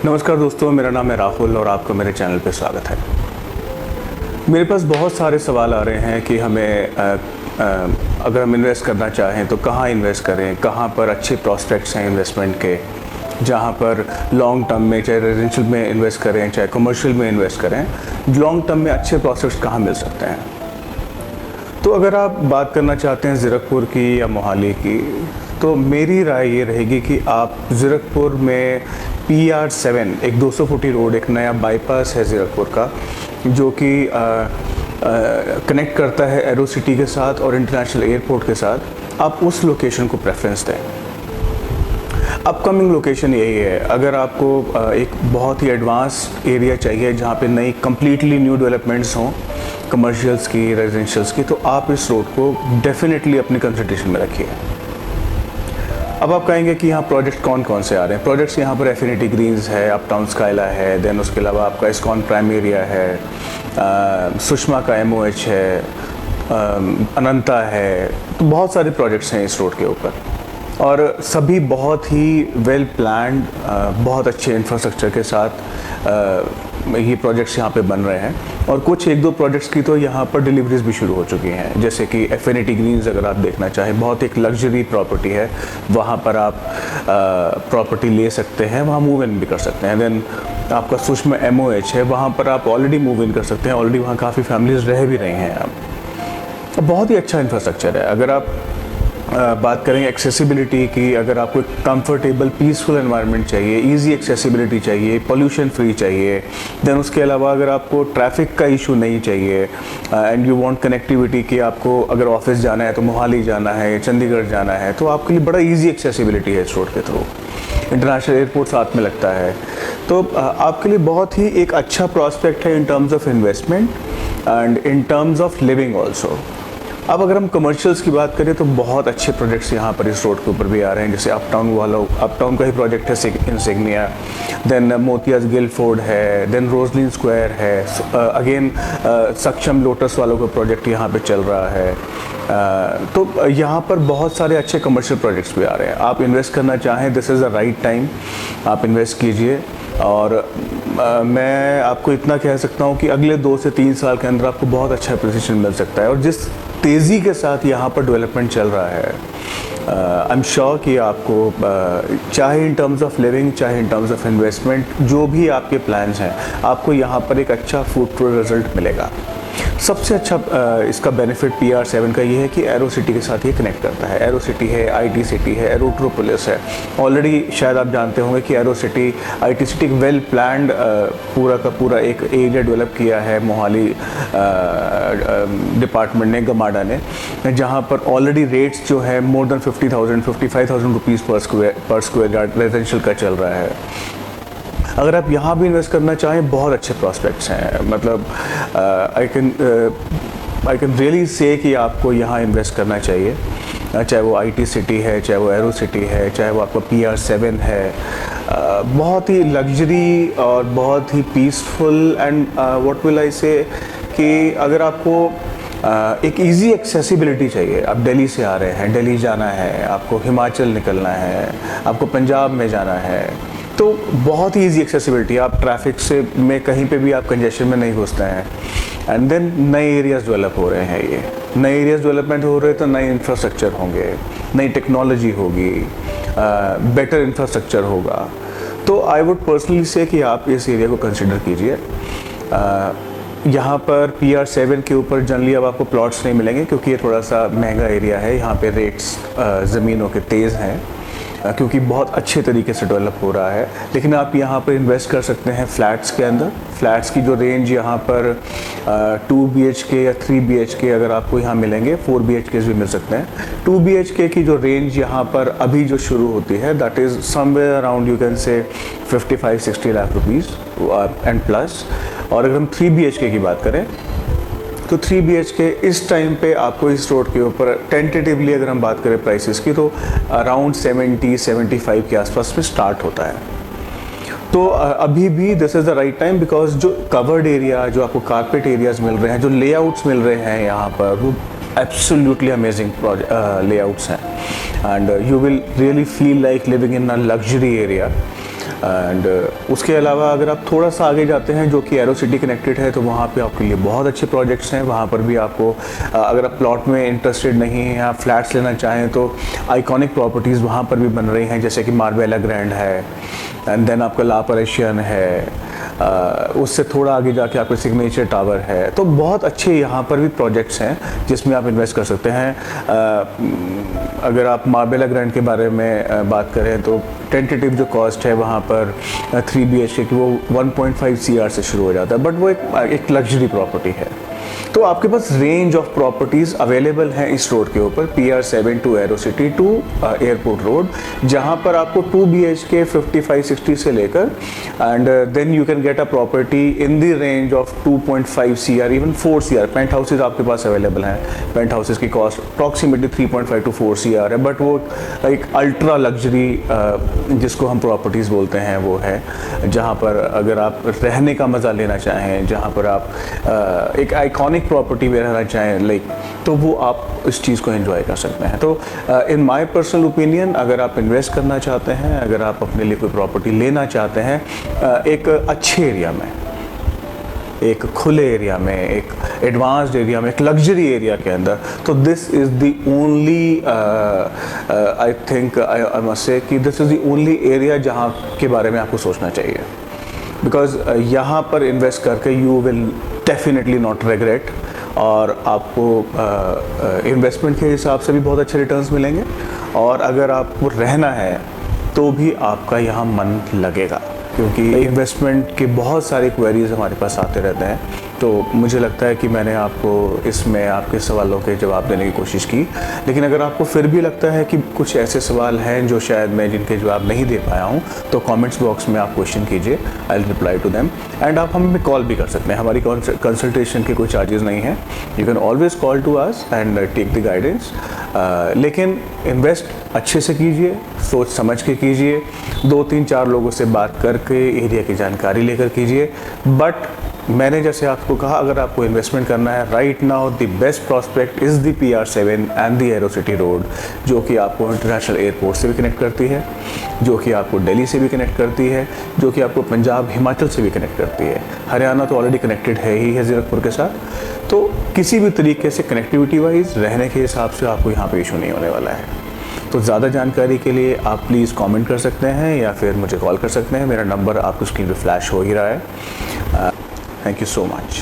नमस्कार दोस्तों, मेरा नाम है राहुल और आपका मेरे चैनल पे स्वागत है। मेरे पास बहुत सारे सवाल आ रहे हैं कि हमें अगर हम इन्वेस्ट करना चाहें तो कहाँ इन्वेस्ट करें, कहाँ पर अच्छे प्रॉस्पेक्ट्स हैं इन्वेस्टमेंट के, जहाँ पर लॉन्ग टर्म में चाहे रेजिडेंशियल में इन्वेस्ट करें चाहे कमर्शियल में इन्वेस्ट करें, लॉन्ग टर्म में अच्छे प्रॉस्पेक्ट्स कहाँ मिल सकते हैं। तो अगर आप बात करना चाहते हैं ज़ीरकपुर की या मोहाली की, तो मेरी राय ये रहेगी कि आप ज़ीरकपुर में PR7 एक 200 फुटी रोड, एक नया बाईपास है ज़ीरकपुर का जो कि कनेक्ट करता है एरो सिटी के साथ और इंटरनेशनल एयरपोर्ट के साथ, आप उस लोकेशन को प्रेफरेंस दें। अपकमिंग लोकेशन यही है। अगर आपको एक बहुत ही एडवांस एरिया चाहिए जहाँ पे नई कम्प्लीटली न्यू डेवलपमेंट्स हों, कमर्शियल्स की, रेजिडेंशियल्स की, तो आप इस रोड को डेफिनेटली अपनी कंसिडरेशन में रखिए। अब आप कहेंगे कि यहाँ प्रोजेक्ट कौन कौन से आ रहे हैं। प्रोजेक्ट्स यहाँ पर एफिनिटी ग्रीन्स है, अपटाउन स्काइला है, देन उसके अलावा आपका इस्कॉन प्राइम एरिया है, सुषमा का MOH है, अनंता है। तो बहुत सारे प्रोजेक्ट्स हैं इस रोड के ऊपर और सभी बहुत ही वेल प्लान्ड, बहुत अच्छे इंफ्रास्ट्रक्चर के साथ ये प्रोजेक्ट्स यहाँ पे बन रहे हैं। और कुछ एक दो प्रोजेक्ट्स की तो यहाँ पर डिलीवरीज भी शुरू हो चुकी हैं, जैसे कि एफिनिटी ग्रीन्स अगर आप देखना चाहें, बहुत एक लग्जरी प्रॉपर्टी है, वहाँ पर आप प्रॉपर्टी ले सकते हैं, वहाँ मूव इन भी कर सकते हैं। देन आपका सुषमा MOH है, वहाँ पर आप ऑलरेडी मूव इन कर सकते हैं, ऑलरेडी वहाँ काफ़ी फैमिलीज रह भी रही हैं। अब बहुत ही अच्छा इंफ्रास्ट्रक्चर है। अगर आप बात करें एक्सेसिबिलिटी की, अगर आपको कंफर्टेबल पीसफुल एनवायरनमेंट चाहिए, इजी एक्सेसिबिलिटी चाहिए, पोल्यूशन फ्री चाहिए, देन उसके अलावा अगर आपको ट्रैफिक का इशू नहीं चाहिए एंड यू वांट कनेक्टिविटी कि आपको अगर ऑफिस जाना है तो मोहाली जाना है, चंडीगढ़ जाना है, तो आपके लिए बड़ा इजी एक्सेसिबिलिटी है इस रोड के थ्रू। इंटरनेशनल एयरपोर्ट साथ में लगता है, तो आपके लिए बहुत ही एक अच्छा प्रॉस्पेक्ट है in terms of investment and in terms of living also. अब अगर हम कमर्शियल्स की बात करें तो बहुत अच्छे प्रोजेक्ट्स यहाँ पर इस रोड के ऊपर भी आ रहे हैं, जैसे अपटाउन का ही प्रोजेक्ट है इंसिग्निया, देन मोतियाज गिलफोर्ड है, देन रोजलिन स्क्वायर है, अगेन सक्षम लोटस वालों का प्रोजेक्ट यहाँ पे चल रहा है। तो यहाँ पर बहुत सारे अच्छे कमर्शियल प्रोजेक्ट्स भी आ रहे हैं। आप इन्वेस्ट करना चाहें, this is the right time, आप इन्वेस्ट कीजिए। और मैं आपको इतना कह सकता हूँ कि अगले 2 से 3 साल के अंदर आपको बहुत अच्छा पोजीशन मिल सकता है। और जिस तेज़ी के साथ यहाँ पर डेवलपमेंट चल रहा है, आई एम श्योर कि आपको चाहे इन टर्म्स ऑफ लिविंग, चाहे इन टर्म्स ऑफ इन्वेस्टमेंट, जो भी आपके प्लान्स हैं, आपको यहाँ पर एक अच्छा फ्रूटफुल रिजल्ट मिलेगा। सबसे अच्छा इसका बेनिफिट PR7 का ये है कि एरो सिटी के साथ ये कनेक्ट करता है। एरो सिटी है, IT सिटी है, एरोट्रोपोलिस है। ऑलरेडी शायद आप जानते होंगे कि एरो सिटी, IT सिटी एक वेल प्लान्ड पूरा का पूरा एक एरिया डेवलप किया है मोहाली डिपार्टमेंट ने, गमाडा ने, जहाँ पर ऑलरेडी रेट्स जो है मोर देन 55,000 रुपीज़ पर स्क्वायर यार्ड रेजिडेंशियल का चल रहा है। अगर आप यहाँ भी इन्वेस्ट करना चाहें, बहुत अच्छे प्रॉस्पेक्ट्स हैं। मतलब आई कैन रियली से कि आपको यहाँ इन्वेस्ट करना चाहिए, चाहे वो IT सिटी है, चाहे वो एरो सिटी है, चाहे वो आपका PR7 है। बहुत ही लग्जरी और बहुत ही peaceful and what will I say कि अगर आपको एक इजी एक्सेसिबिलिटी चाहिए, आप दिल्ली से आ रहे हैं, दिल्ली जाना है, आपको हिमाचल निकलना है, आपको पंजाब में जाना है, तो बहुत ही ईजी एक्सेसिबिलिटी, आप ट्रैफिक से में कहीं पे भी आप कंजेशन में नहीं घुसते हैं। एंड देन नए एरियाज़ डेवलप हो रहे हैं, ये नए एरियाज़ डेवलपमेंट हो रहे हैं तो नए इंफ्रास्ट्रक्चर होंगे, नई टेक्नोलॉजी होगी, बेटर इंफ्रास्ट्रक्चर होगा। तो आई वुड पर्सनली से कि आप इस एरिया को कंसिडर कीजिए। यहाँ पर PR7 के ऊपर जनरली अब आपको प्लॉट्स नहीं मिलेंगे क्योंकि ये थोड़ा सा महंगा एरिया है। यहाँ पे रेट्स ज़मीनों के तेज़ हैं क्योंकि बहुत अच्छे तरीके से डेवलप हो रहा है। लेकिन आप यहाँ पर इन्वेस्ट कर सकते हैं फ्लैट्स के अंदर। फ्लैट्स की जो रेंज यहाँ पर 2 BHK या 3 BHK अगर आपको यहाँ मिलेंगे, 4 BHK भी मिल सकते हैं। 2 BHK की जो रेंज यहाँ पर अभी जो शुरू होती है, that is somewhere around you can say 55-60 lakh rupees and plus. और अगर हम 3 BHK की बात करें तो 3 BHK इस टाइम पे आपको इस रोड के ऊपर टेंटेटिवली अगर हम बात करें प्राइसेस की, तो अराउंड 70-75 के आसपास में स्टार्ट होता है। तो अभी भी this is the right time, because जो कवर्ड एरिया, जो आपको कारपेट एरियाज़ मिल रहे हैं, जो लेआउट्स मिल रहे हैं यहाँ पर, वो एब्सोल्युटली अमेजिंग लेआउट्स हैं and you will really feel like living in a luxury area. And उसके अलावा अगर आप थोड़ा सा आगे जाते हैं जो कि एरो सिटी कनेक्टेड है, तो वहाँ पे आपके लिए बहुत अच्छे प्रोजेक्ट्स हैं। वहाँ पर भी आपको अगर आप प्लॉट में इंटरेस्टेड नहीं हैं, आप फ्लैट्स लेना चाहें, तो आइकॉनिक प्रॉपर्टीज़ वहाँ पर भी बन रही हैं, जैसे कि मार्बेला ग्रैंड है, एंड देन आपका ला पैलेसियन है, उससे थोड़ा आगे जाके आपका सिग्नेचर टावर है। तो बहुत अच्छे यहाँ पर भी प्रोजेक्ट्स हैं जिसमें आप इन्वेस्ट कर सकते हैं। अगर आप मार्बेला ग्रैंड के बारे में बात करें तो टेंटेटिव जो कॉस्ट है वहाँ पर 3 BHK की वो 1.5 CR से शुरू हो जाता है, बट वो एक लग्जरी प्रॉपर्टी है। तो आपके पास रेंज ऑफ प्रॉपर्टीज़ अवेलेबल हैं इस रोड के ऊपर, PR7 to Aero City to airport road, जहाँ पर आपको 2 BHK 55-60 से लेकर and then you can get a property in the range of 2.5 CR, even 4 CR। Penthouses आपके पास अवेलेबल हैं। पेंट हाउसेज की कॉस्ट अप्रॉक्सीमेटली 3.5 to 4 CR है, बट वो एक अल्ट्रा लग्जरी जिसको हम प्रॉपर्टीज़ बोलते हैं वो है, जहाँ पर अगर आप रहने का मज़ा लेना चाहें, जहाँ पर आप एक आइकॉनिक प्रॉपर्टी में रहना चाहें लाइक, तो वो आप इस चीज़ को एंजॉय कर सकते हैं। तो इन माय पर्सनल ओपिनियन, अगर आप इन्वेस्ट करना चाहते हैं, अगर आप अपने लिए कोई प्रॉपर्टी लेना चाहते हैं एक अच्छे एरिया में, एक खुले एरिया में, एक एडवांस्ड एरिया में, एक लग्जरी एरिया के अंदर, तो this is the only I think I must say कि this is the only area जहाँ के बारे में आपको सोचना चाहिए, बिकॉज यहाँ पर इन्वेस्ट करके you will definitely not regret, और आपको इन्वेस्टमेंट के हिसाब से भी बहुत अच्छे रिटर्न्स मिलेंगे, और अगर आपको रहना है तो भी आपका यहाँ मन लगेगा, क्योंकि इन्वेस्टमेंट के बहुत सारे क्वेरीज हमारे पास आते रहते हैं। तो मुझे लगता है कि मैंने आपको इसमें आपके सवालों के जवाब देने की कोशिश की, लेकिन अगर आपको फिर भी लगता है कि कुछ ऐसे सवाल हैं जो शायद मैं जिनके जवाब नहीं दे पाया हूँ, तो कमेंट्स बॉक्स में आप क्वेश्चन कीजिए, I will reply to them. And आप हमें कॉल भी कर सकते हैं, हमारी कंसल्टेशन के कोई चार्जेस नहीं हैं। You can always call to us and take the guidance. लेकिन इन्वेस्ट अच्छे से कीजिए, सोच समझ के कीजिए, 2-3-4 लोगों से बात करके एरिया की जानकारी लेकर कीजिए। बट मैंने जैसे आपको कहा, अगर आपको इन्वेस्टमेंट करना है right now, the best prospect is the PR7 and the arrow city road, जो कि आपको इंटरनेशनल एयरपोर्ट से भी कनेक्ट करती है, जो कि आपको दिल्ली से भी कनेक्ट करती है, जो कि आपको पंजाब हिमाचल से भी कनेक्ट करती है। हरियाणा तो ऑलरेडी कनेक्टेड है ही है ज़ीरकपुर के साथ। तो किसी भी तरीके से कनेक्टिविटी वाइज, रहने के हिसाब से आपको यहाँ पे इशू नहीं होने वाला है। तो ज़्यादा जानकारी के लिए आप प्लीज़ कमेंट कर सकते हैं या फिर मुझे कॉल कर सकते हैं। मेरा नंबर आपको स्क्रीन पे फ्लैश हो ही रहा है। Thank you so much.